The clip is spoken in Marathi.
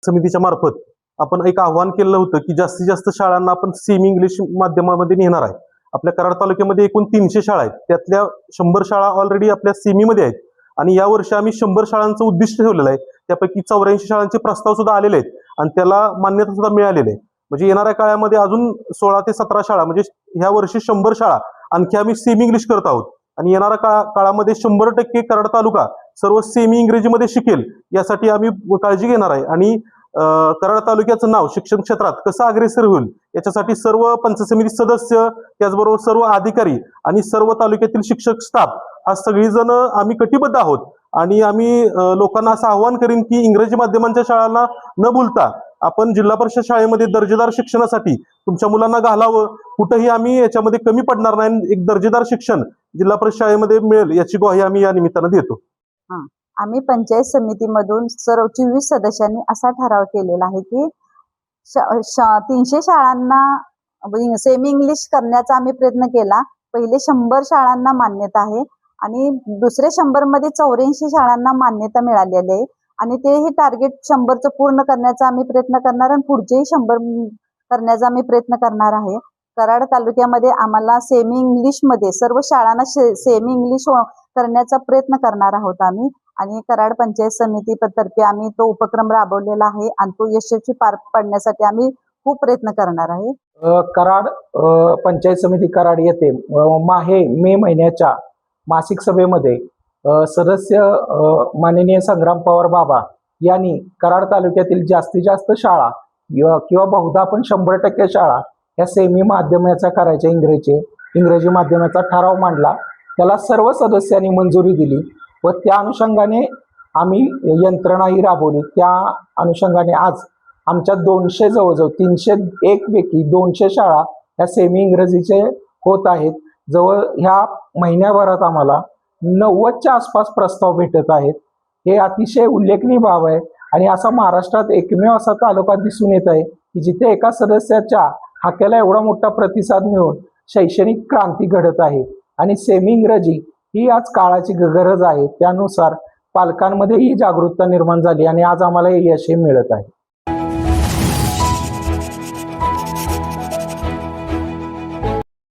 समितीच्या मार्फत आपण एक आव्हान केलं होतं की जास्तीत जास्त शाळांना आपण सेमी इंग्लिश माध्यमामध्ये नेणार आहे. आपल्या कराड तालुक्यामध्ये एकूण 300 शाळा आहेत, त्यातल्या 100 शाळा ऑलरेडी आपल्या सेमीमध्ये आहेत आणि यावर्षी आम्ही 100 शाळांचं उद्दिष्ट ठेवलेलं आहे. त्यापैकी 84 शाळांचे प्रस्ताव सुद्धा आलेले आहेत आणि त्याला मान्यता सुद्धा मिळालेली आहे. म्हणजे येणाऱ्या काळामध्ये अजून 16 ते 17 शाळा, म्हणजे ह्या वर्षी 100 शाळा आणखी आम्ही सेमी इंग्लिश करत आहोत आणि येणाऱ्या काळामध्ये 100% कराड तालुका सर्व सेमी इंग्रजीमध्ये शिकेल यासाठी आम्ही काळजी घेणार आहे. आणि कराड तालुक्याचं नाव शिक्षण क्षेत्रात कसं अग्रेसर होईल याच्यासाठी सर्व पंचायत समिती सदस्य, त्याचबरोबर सर्व अधिकारी आणि सर्व तालुक्यातील शिक्षक स्टाफ हा सगळीजण आम्ही कटिबद्ध आहोत. आणि आम्ही लोकांना असं आवाहन करीन की इंग्रजी माध्यमांच्या शाळांना न भूलता आपण जिल्हा परिषद शाळेमध्ये दर्जेदार शिक्षणासाठी तुमच्या मुलांना घालावं. कुठंही आम्ही याच्यामध्ये कमी पडणार नाही. एक दर्जेदार शिक्षण जिल्हा परिषद शाळेमध्ये मिळेल याची ग्वाही आम्ही या निमित्तानं देतो. आम्ही पंचायत समितीमधून सर्व 24 सदस्यांनी असा ठराव केलेला आहे की 300 शाळांना सेमी इंग्लिश करण्याचा आम्ही प्रयत्न केला. पहिले 100 शाळांना मान्यता आहे आणि दुसरे 100 मध्ये 84 शाळांना मान्यता मिळालेली आहे आणि ते हे टार्गेट 100चं पूर्ण करण्याचा आम्ही प्रयत्न करणार आणि पुढचेही 100 करण्याचा आम्ही प्रयत्न करणार आहे. कराड तालुक्यामध्ये आम्हाला सेमी इंग्लिश मध्ये सर्व शाळांना सेमी इंग्लिश करण्याचा प्रयत्न करणार आहोत आम्ही. आणि कराड पंचायत समिती तर्फे आम्ही तो उपक्रम राबवलेला आहे आणि तो यशस्वी पार पाडण्यासाठी आम्ही खूप प्रयत्न करणार आहे. कराड पंचायत समिती कराड येथे मे महिन्याच्या मासिक सभेमध्ये सदस्य माननीय संग्राम पवार बाबा यांनी कराड तालुक्यातील जास्तीत जास्त शाळा किंवा बहुधा आपण 100% शाळा या सेमी माध्यमाचा करायच्या इंग्रजी माध्यमाचा ठराव मांडला. त्याला सर्व सदस्यांनी मंजुरी दिली व त्या अनुषंगाने आम्ही यंत्रणाही राबवली. त्या अनुषंगाने आज आमच्या 200 जवळजवळ 301 पैकी 200 शाळा ह्या सेमी इंग्रजीचे होत आहेत. जवळ ह्या महिन्याभरात आम्हाला 90च्या आसपास प्रस्ताव भेटत आहेत. हे अतिशय उल्लेखनीय बाब आहे आणि असा महाराष्ट्रात एकमेव असा तालुका दिसून येत आहे की जिथे एका सदस्याच्या हाक्याला एवढा मोठा प्रतिसाद मिळून शैक्षणिक क्रांती घडत आहे. आणि सेमी इंग्रजी ही आज काळाची गरज आहे. त्यानुसार पालकांमध्ये ही जागरूकता निर्माण झाली आणि आज आम्हाला हे यश मिळत आहे.